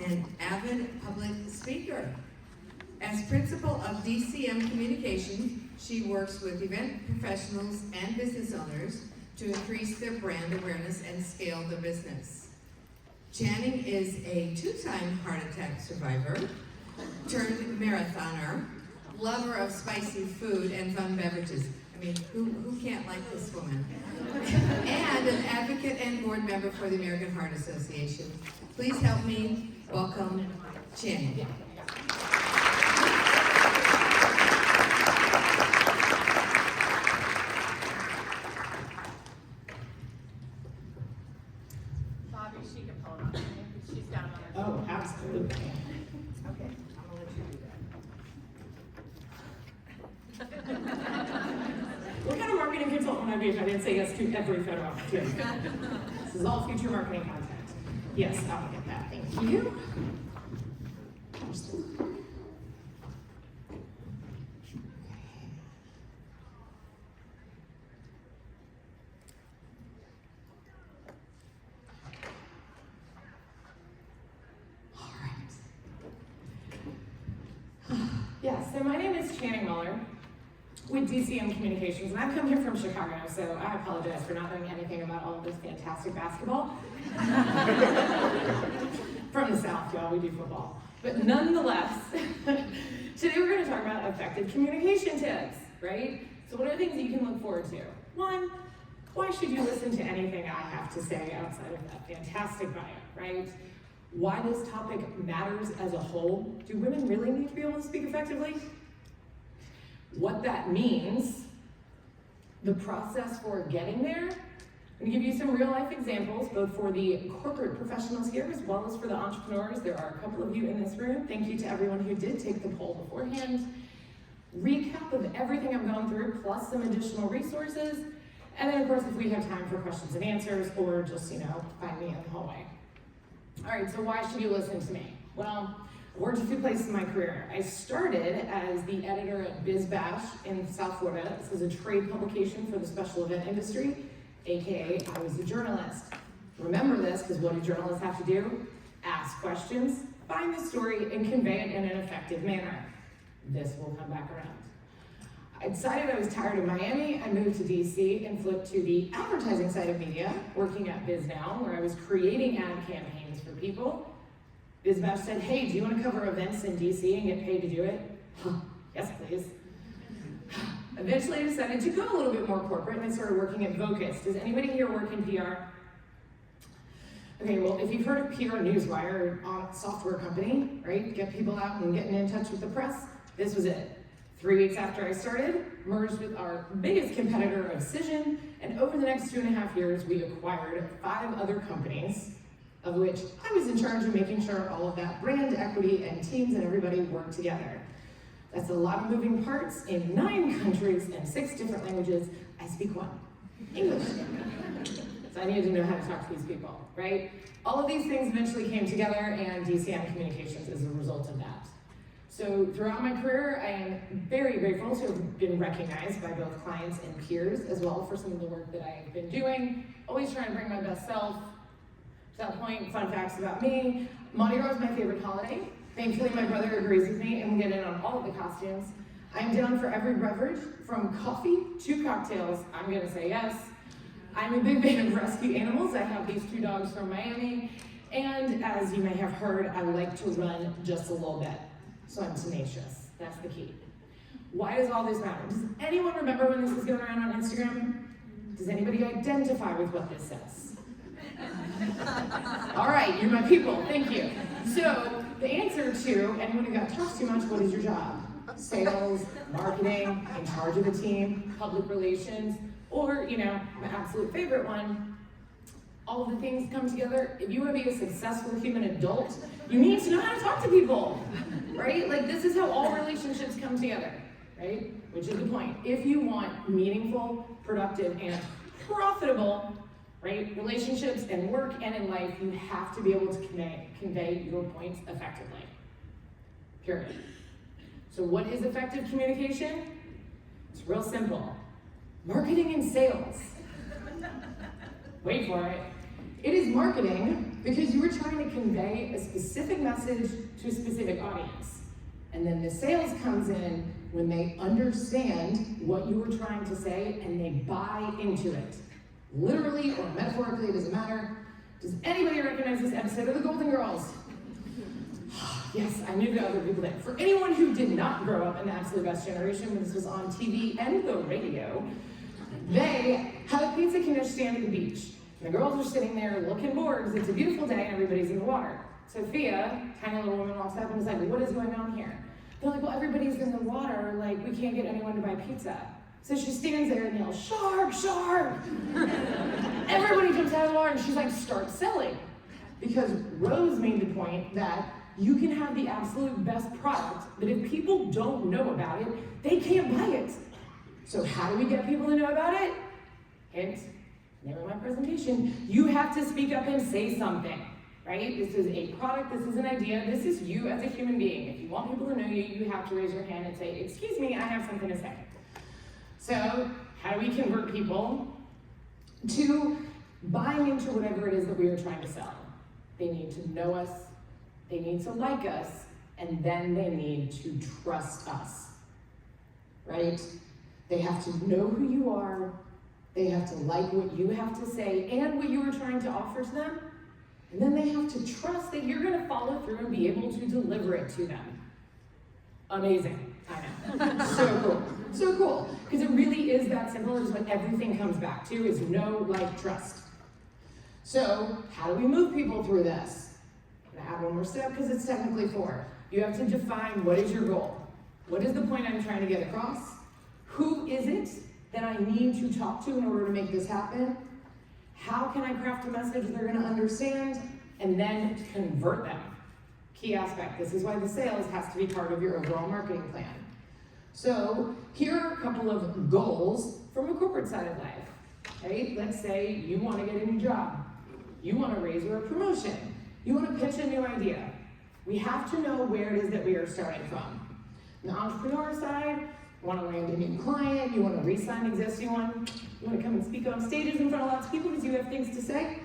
an avid public speaker. As principal of DCM Communications, she works with event professionals and business owners to increase their brand awareness and scale their business. Channing is a 2-time heart attack survivor, turned marathoner, lover of spicy food and fun beverages. I mean, who can't like this woman? And an advocate and board member for the American Heart Association. Please help me welcome Channing. Bobby, she can pull it off. She's got them on her. Oh, absolutely. Okay, I'm gonna let you do that. What kind of marketing consultant would I be if I didn't say yes to every photo opportunity? This is all future marketing content. Yes, I'll get that. Thank you. All right. Yeah, so my name is Channing Muller with DCM Communications, and I've come here from Chicago, so I apologize for not knowing anything about all of this fantastic basketball. From the South, y'all, we do football. But nonetheless, today we're going to talk about effective communication tips, right? So what are the things that you can look forward to? One, why should you listen to anything I have to say outside of that fantastic bio, right? Why this topic matters as a whole. Do women really need to be able to speak effectively? What that means, the process for getting there. I'm going to give you some real life examples, both for the corporate professionals here as well as for the entrepreneurs. There are a couple of you in this room. Thank you to everyone who did take the poll beforehand. Recap of everything I've gone through, plus some additional resources. And then, of course, if we have time for questions and answers, or just, find me in the hallway. All right, so why should you listen to me? Well, I worked a few places in my career. I started as the editor at Biz Bash in South Florida. This is a trade publication for the special event industry, AKA I was a journalist. Remember this, because what do journalists have to do? Ask questions, find the story, and convey it in an effective manner. This will come back around. I decided I was tired of Miami. I moved to DC and flipped to the advertising side of media, working at BizNow, where I was creating ad campaigns for people. BizBash said, hey, do you want to cover events in DC and get paid to do it? Yes, please. Eventually I decided to go a little bit more corporate and I started working at Vocus. Does anybody here work in PR? Okay, well, if you've heard of PR Newswire, a software company, right? Get people out and getting in touch with the press. This was it. 3 weeks after I started, merged with our biggest competitor of Cision, and over the next 2.5 years, we acquired 5 other companies, of which I was in charge of making sure all of that brand equity and teams and everybody worked together. That's a lot of moving parts in 9 countries and 6 different languages. I speak 1, English. So I needed to know how to talk to these people, right? All of these things eventually came together, and DCM Communications is a result of that. So throughout my career, I am very grateful to have been recognized by both clients and peers, as well for some of the work that I've been doing. Always trying to bring my best self. To that point, fun facts about me. Mardi Gras is my favorite holiday. Thankfully, my brother agrees with me and we'll get in on all of the costumes. I'm down for every beverage, from coffee to cocktails. I'm gonna say yes. I'm a big fan of rescue animals. I have these 2 dogs from Miami. And as you may have heard, I like to run just a little bit. So I'm tenacious. That's the key. Why does all this matter? Does anyone remember when this was going around on Instagram? Does anybody identify with what this says? All right, you're my people. Thank you. So the answer to anyone who got talked too much, what is your job? Sales, marketing, in charge of a team, public relations, or, my absolute favorite one, all of the things come together. If you want to be a successful human adult, you need to know how to talk to people, right? Like, this is how all relationships come together, right? Which is the point. If you want meaningful, productive, and profitable, right, relationships in work and in life, you have to be able to convey your points effectively, period. So what is effective communication? It's real simple. Marketing and sales. Wait for it. It is marketing because you were trying to convey a specific message to a specific audience. And then the sales comes in when they understand what you were trying to say and they buy into it. Literally or metaphorically, it doesn't matter. Does anybody recognize this episode of The Golden Girls? Yes, I knew the other people did. For anyone who did not grow up in the absolute best generation when this was on TV and the radio, they had a pizza condition stand at the beach. And the girls are sitting there looking bored because it's a beautiful day and everybody's in the water. Sophia, tiny little woman, walks up and is like, what is going on here? They're like, well, everybody's in the water, like, we can't get anyone to buy pizza. So she stands there and yells, shark, shark! Everybody jumps out of the water and she's like, start selling. Because Rose made the point that you can have the absolute best product, but if people don't know about it, they can't buy it. So how do we get people to know about it? Hint, name of my presentation, you have to speak up and say something. Right? This is a product, this is an idea, this is you as a human being. If you want people to know you, you have to raise your hand and say, excuse me, I have something to say. So, how do we convert people to buying into whatever it is that we are trying to sell? They need to know us, they need to like us, and then they need to trust us. Right? They have to know who you are, they have to like what you have to say and what you are trying to offer to them. And then they have to trust that you're going to follow through and be able to deliver it to them. Amazing. I know. So cool. So cool. Because it really is that simple. It's what everything comes back to is know, like, trust. So how do we move people through this? I'm going to add one more step because it's technically 4. You have to define what is your goal. What is the point I'm trying to get across? Who is it that I need to talk to in order to make this happen? How can I craft a message they're going to understand and then convert them? Key aspect. This is why the sales has to be part of your overall marketing plan. So here are a couple of goals from a corporate side of life. Right? Let's say you want to get a new job. You want to raise or a promotion. You want to pitch a new idea. We have to know where it is that we are starting from. The entrepreneur side, you want to land a new client, you want to re-sign an existing one, you want to come and speak on stages in front of lots of people because you have things to say.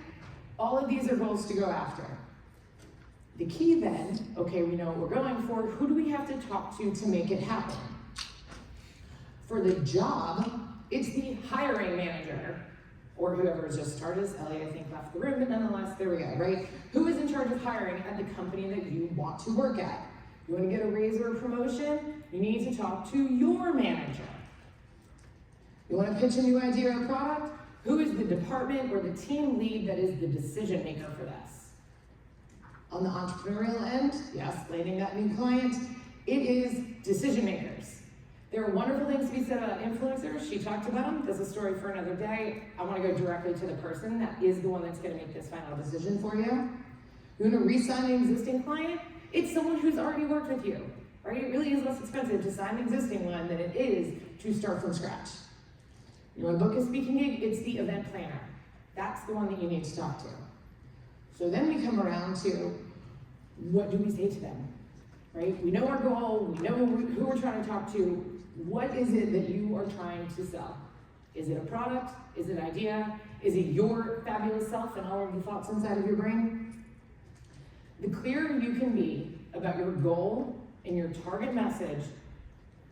All of these are goals to go after. The key then, okay, we know what we're going for, who do we have to talk to make it happen? For the job, it's the hiring manager, or whoever has just started. Ellie, I think, left the room, but nonetheless, there we go, right? Who is in charge of hiring at the company that you want to work at? You want to get a raise or a promotion? You need to talk to your manager. You want to pitch a new idea or product? Who is the department or the team lead that is the decision maker for this? On the entrepreneurial end, yes, landing that new client, it is decision makers. There are wonderful things to be said about influencers. She talked about them. That's a story for another day. I want to go directly to the person that is the one that's going to make this final decision for you. You want to re-sign an existing client? It's someone who's already worked with you, right? It really is less expensive to sign an existing one than it is to start from scratch. You want to book a speaking gig? It's the event planner. That's the one that you need to talk to. So then we come around to, what do we say to them, right? We know our goal, we know who we're trying to talk to. What is it that you are trying to sell? Is it a product? Is it an idea? Is it your fabulous self and all of the thoughts inside of your brain? The clearer you can be about your goal and your target message,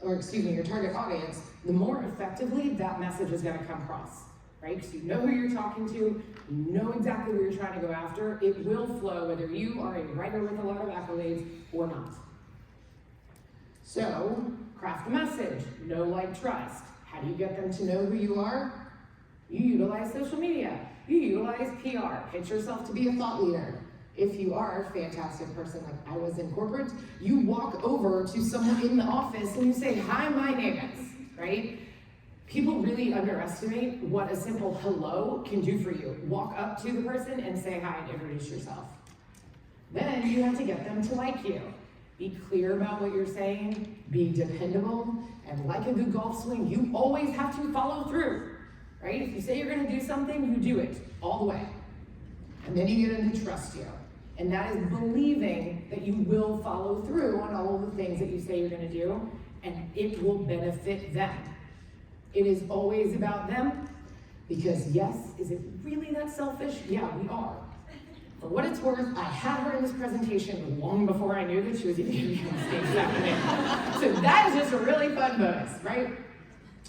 or excuse me, your target audience, the more effectively that message is going to come across, right? Because you know who you're talking to, you know exactly what you're trying to go after. It will flow whether you are a writer with a lot of accolades or not. So, craft a message, know, like, trust. How do you get them to know who you are? You utilize social media. You utilize PR. Pitch yourself to be a thought leader. If you are a fantastic person like I was in corporate, you walk over to someone in the office and you say, hi, my name is, right? People really underestimate what a simple hello can do for you. Walk up to the person and say hi and introduce yourself. Then you have to get them to like you. Be clear about what you're saying, be dependable, and like a good golf swing, you always have to follow through, right? If you say you're gonna do something, you do it all the way. And then you get them to trust you. And that is believing that you will follow through on all of the things that you say you're gonna do, and it will benefit them. It is always about them. Because yes, is it really that selfish? Yeah, we are. For what it's worth, I had her in this presentation long before I knew that she was even going to be on stage that afternoon. So that is just a really fun bonus, right?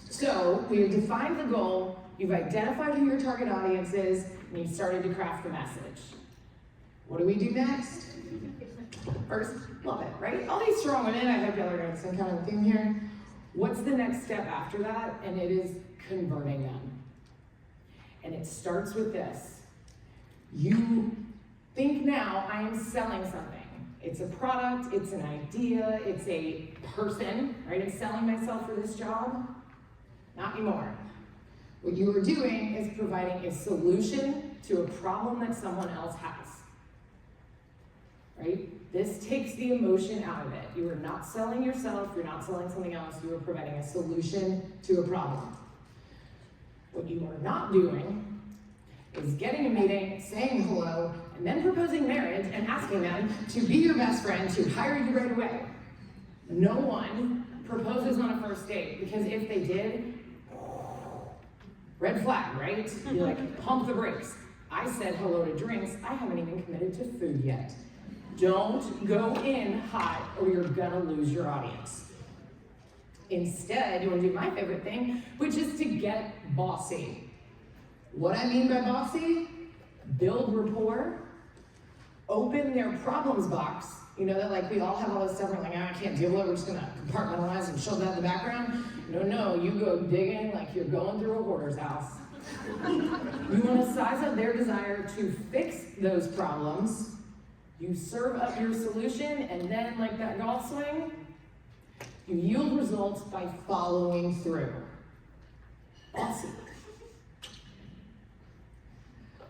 So we've defined the goal, you've identified who your target audience is, and you've started to craft the message. What do we do next? First, love it, right? All these strong women, I hope y'all are getting some kind of theme here. What's the next step after that? And it is converting them. And it starts with this. You think now, I am selling something. It's a product, it's an idea, it's a person, right? I'm selling myself for this job. Not anymore. What you are doing is providing a solution to a problem that someone else has. Right? This takes the emotion out of it. You are not selling yourself, you're not selling something else, you are providing a solution to a problem. What you are not doing is getting a meeting, saying hello, and then proposing marriage and asking them to be your best friend, to hire you right away. No one proposes on a first date, because if they did, red flag, right? You like pump the brakes. I said hello to drinks, I haven't even committed to food yet. Don't go in hot or you're gonna lose your audience. Instead, you wanna do my favorite thing, which is to get bossy. What I mean by bossy? Build rapport, open their problems box. You know that like we all have all this stuff, we're like, oh, I can't deal with it, we're just gonna compartmentalize and shove that in the background. No, you go digging like you're going through a hoarder's house. You wanna size up their desire to fix those problems. You serve up your solution, and then like that golf swing, you yield results by following through. Awesome.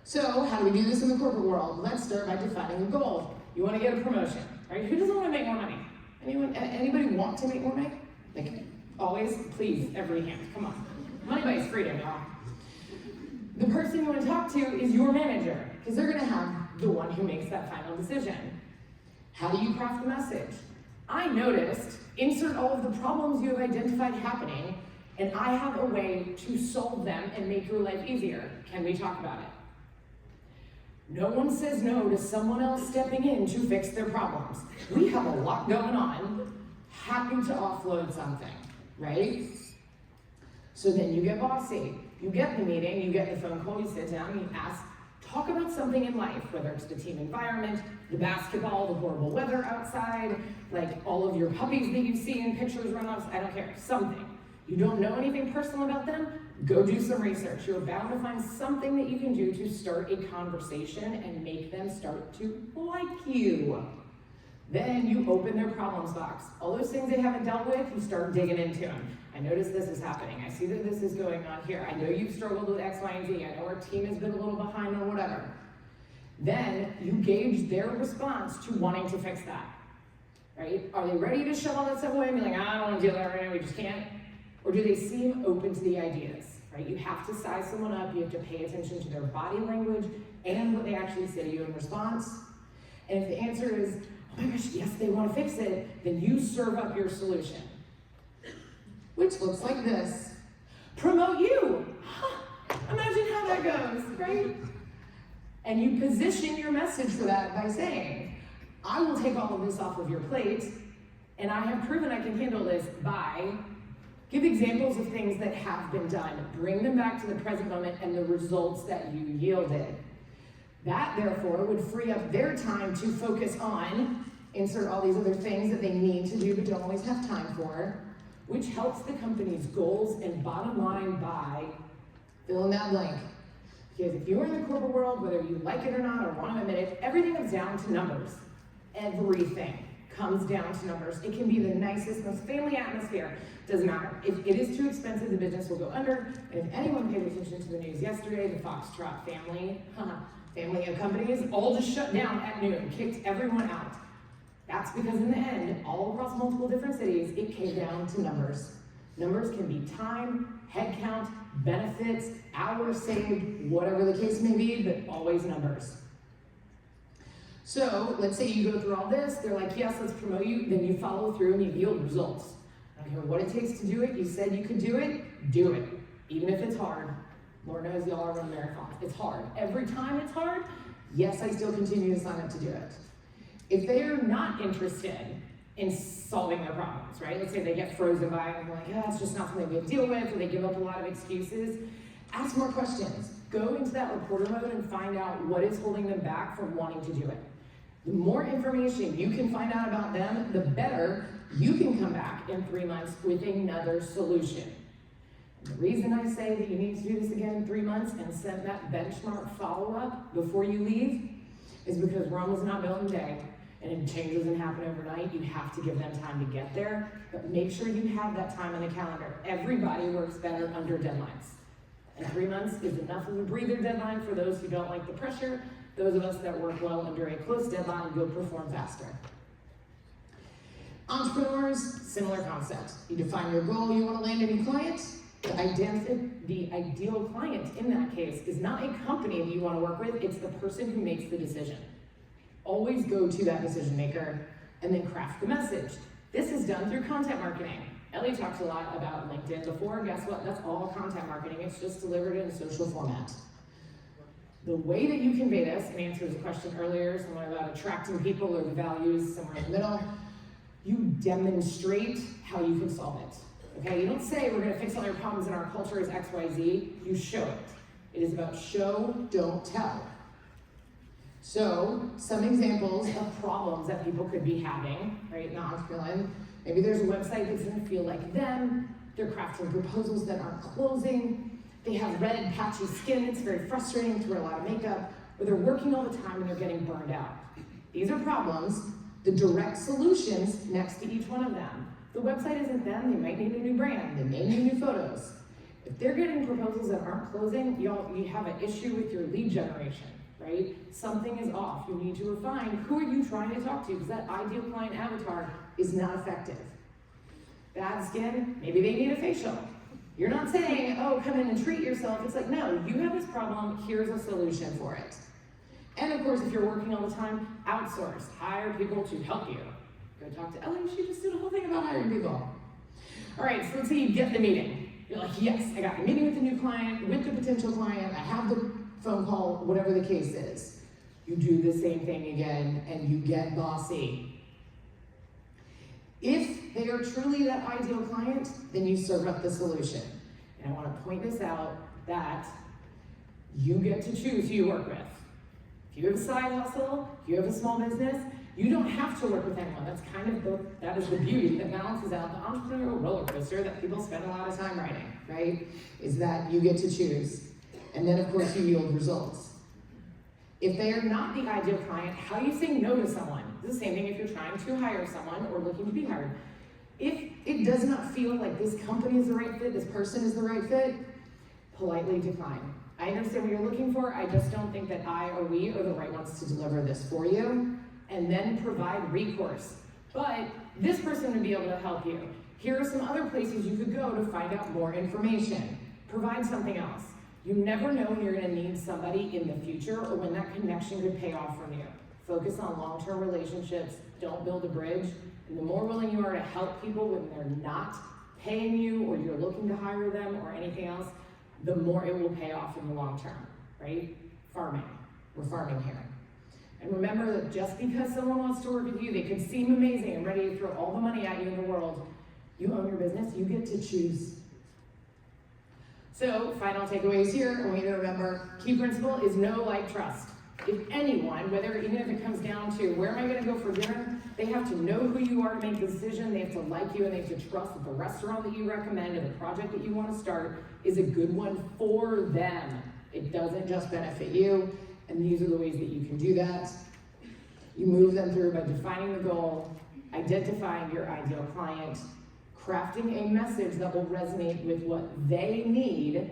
So, how do we do this in the corporate world? Let's start by defining a goal. You want to get a promotion, right? Who doesn't want to make more money? Anybody want to make more money? Like, always, please, every hand, come on. Money buys freedom, y'all. The person you want to talk to is your manager, because they're going to have the one who makes that final decision. How do you craft the message? I noticed, insert all of the problems you have identified happening, and I have a way to solve them and make your life easier. Can we talk about it? No one says no to someone else stepping in to fix their problems. We have a lot going on, happy to offload something, right? So then you get bossy. You get the meeting, you get the phone call, you sit down, you ask, talk about something in life, whether it's the team environment, the basketball, the horrible weather outside, like all of your puppies that you see in pictures run off, I don't care, something. You don't know anything personal about them? Go do some research. You're bound to find something that you can do to start a conversation and make them start to like you. Then you open their problems box. All those things they haven't dealt with, you start digging into them. I notice this is happening. I see that this is going on here. I know you've struggled with X, Y, and Z. I know our team has been a little behind or whatever. Then you gauge their response to wanting to fix that, right? Are they ready to shove all that stuff away and be like, I don't want to deal with that right now, we just can't? Or do they seem open to the ideas, right? You have to size someone up, you have to pay attention to their body language and what they actually say to you in response. And if the answer is, oh my gosh, yes, they want to fix it, then you serve up your solution, which looks like this. Promote you. Huh. Imagine how that goes, right? And you position your message for that by saying, I will take all of this off of your plate, and I have proven I can handle this by, give examples of things that have been done, bring them back to the present moment and the results that you yielded. That, therefore, would free up their time to focus on, insert all these other things that they need to do but don't always have time for, which helps the company's goals and bottom line by fill in that blank. Because if you're in the corporate world, whether you like it or not or want to admit it, everything comes down to numbers. Everything comes down to numbers. It can be the nicest, most family atmosphere. Doesn't matter. If it is too expensive, the business will go under. And if anyone paid attention to the news yesterday, the Foxtrot family of companies all just shut down at noon, kicked everyone out. That's because in the end, all across multiple different cities, it came down to numbers. Numbers can be time, headcount, benefits, hours saved, whatever the case may be, but always numbers. So let's say you go through all this, they're like, yes, let's promote you, then you follow through and you yield results. I don't care what it takes to do it, you said you could do it, even if it's hard. Lord knows y'all are running marathons. It's hard. Every time it's hard, yes, I still continue to sign up to do it. If they are not interested in solving their problems, right? Let's say they get frozen by it and they're like, yeah, it's just not something we deal with, or they give up a lot of excuses. Ask more questions. Go into that reporter mode and find out what is holding them back from wanting to do it. The more information you can find out about them, the better you can come back in 3 months with another solution. And the reason I say that you need to do this again in 3 months and send that benchmark follow-up before you leave is because Rome was not built in a day, and change doesn't happen overnight. You have to give them time to get there, but make sure you have that time in the calendar. Everybody works better under deadlines. And 3 months is enough of a breather deadline for those who don't like the pressure. Those of us that work well under a close deadline, you'll perform faster. Entrepreneurs, similar concept. You define your goal, you want to land any client. The ideal client in that case is not a company that you want to work with, it's the person who makes the decision. Always go to that decision maker and then craft the message. This is done through content marketing. Ellie talked a lot about LinkedIn before. Guess what? That's all content marketing. It's just delivered in a social format. The way that you convey this, and answers a question earlier, somewhere about attracting people or the values, somewhere in the middle, you demonstrate how you can solve it. Okay, you don't say we're gonna fix all your problems in our culture is X, Y, Z, you show it. It is about show, don't tell. So, some examples of problems that people could be having, right, in the entrepreneur. Maybe there's a website that doesn't feel like them, they're crafting proposals that aren't closing, they have red, patchy skin, it's very frustrating to wear a lot of makeup, or they're working all the time and they're getting burned out. These are problems, the direct solutions next to each one of them. The website isn't them, they might need a new brand, they may need new photos. If they're getting proposals that aren't closing, you have an issue with your lead generation, right? Something is off, you need to refine who are you trying to talk to, because that ideal client avatar is not effective. Bad skin, maybe they need a facial. You're not saying, oh, come in and treat yourself. It's like, no, you have this problem, here's a solution for it. And of course, if you're working all the time, outsource, hire people to help you. Go talk to Ellie, she just did a whole thing about hiring people. All right, so let's say you get the meeting. You're like, yes, I got the meeting with the new client, with the potential client, I have the phone call, whatever the case is. You do the same thing again, and you get bossy. If they are truly that ideal client, then you serve up the solution. And I want to point this out that you get to choose who you work with. If you have a side hustle, if you have a small business, you don't have to work with anyone. That's kind of that is the beauty that balances out the entrepreneurial roller coaster that people spend a lot of time riding, right? Is that you get to choose. And then of course you yield results. If they are not the ideal client, how do you say no to someone? It's the same thing if you're trying to hire someone or looking to be hired. If it does not feel like this company is the right fit, this person is the right fit, politely decline. I understand what you're looking for, I just don't think that I or we are the right ones to deliver this for you, and then provide recourse. But this person would be able to help you. Here are some other places you could go to find out more information. Provide something else. You never know when you're gonna need somebody in the future or when that connection could pay off from you. Focus on long-term relationships, don't build a bridge. And the more willing you are to help people when they're not paying you or you're looking to hire them or anything else, the more it will pay off in the long term, right? Farming, we're farming here. And remember that just because someone wants to work with you, they could seem amazing and ready to throw all the money at you in the world, you own your business, you get to choose. So, final takeaways here, I want you to remember, key principle is know, like, trust. If anyone, even if it comes down to where am I gonna go for dinner, they have to know who you are to make the decision, they have to like you, and they have to trust that the restaurant that you recommend or the project that you wanna start is a good one for them. It doesn't just benefit you, and these are the ways that you can do that. You move them through by defining the goal, identifying your ideal client, crafting a message that will resonate with what they need,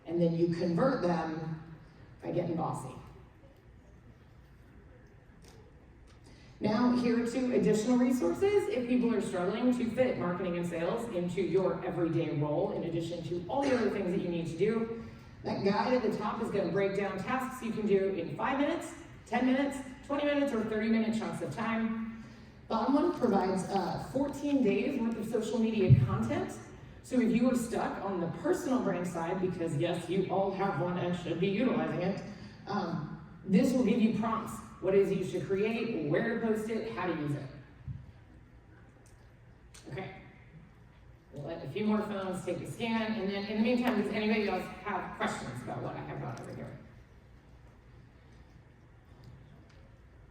and then you convert them by getting bossy. Now, here are 2 additional resources if people are struggling to fit marketing and sales into your everyday role, in addition to all the other things that you need to do. That guide at the top is going to break down tasks you can do in 5 minutes, 10 minutes, 20 minutes, or 30-minute chunks of time. Bottom one provides 14 days worth of social media content. So if you were stuck on the personal brand side, because yes, you all have one and should be utilizing it, this will give you prompts. What is it you should create, where to post it, how to use it. Okay. We'll let a few more phones take a scan, and then in the meantime, does anybody else have questions about what I have got over here?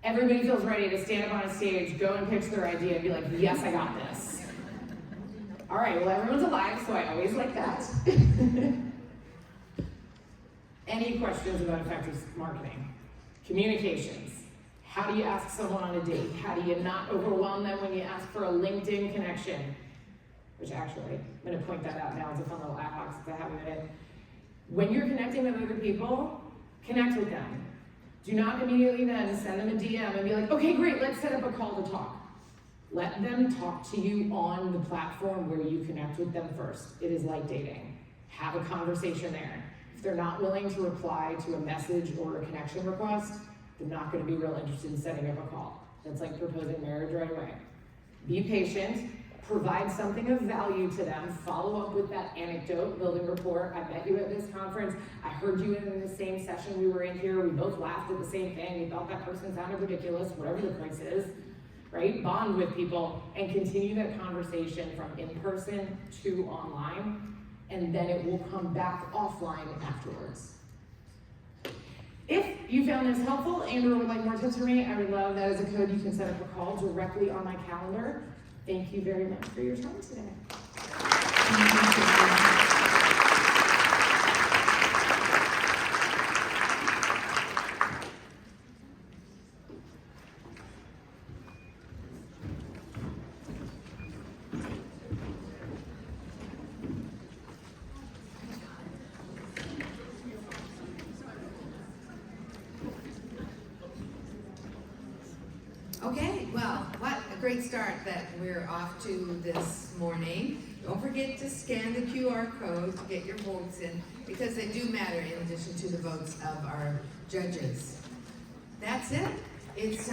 Everybody feels ready to stand up on a stage, go and pitch their idea, and be like, yes, I got this. All right, well, everyone's alive, so I always like that. Any questions about effective marketing? Communications. How do you ask someone on a date? How do you not overwhelm them when you ask for a LinkedIn connection? Which actually, I'm going to point that out now. It's a fun little ad hoc since I have a minute. When you're connecting with other people, connect with them. Do not immediately then send them a DM and be like, okay, great, let's set up a call to talk. Let them talk to you on the platform where you connect with them first. It is like dating. Have a conversation there. If they're not willing to reply to a message or a connection request, they're not going to be real interested in setting up a call. That's like proposing marriage right away. Be patient. Provide something of value to them. Follow up with that anecdote, building rapport. I met you at this conference. I heard you in the same session we were in here. We both laughed at the same thing. We thought that person sounded ridiculous, whatever the price is, right? Bond with people and continue that conversation from in person to online, and then it will come back offline afterwards. If you found this helpful and or would like more tips from me, I would love that as a code you can set up a call directly on my calendar. Thank you very much for your time today. Okay, well, what a great start that we're off to this morning. Don't forget to scan the QR code to get your votes in, because they do matter in addition to the votes of our judges. That's it. It's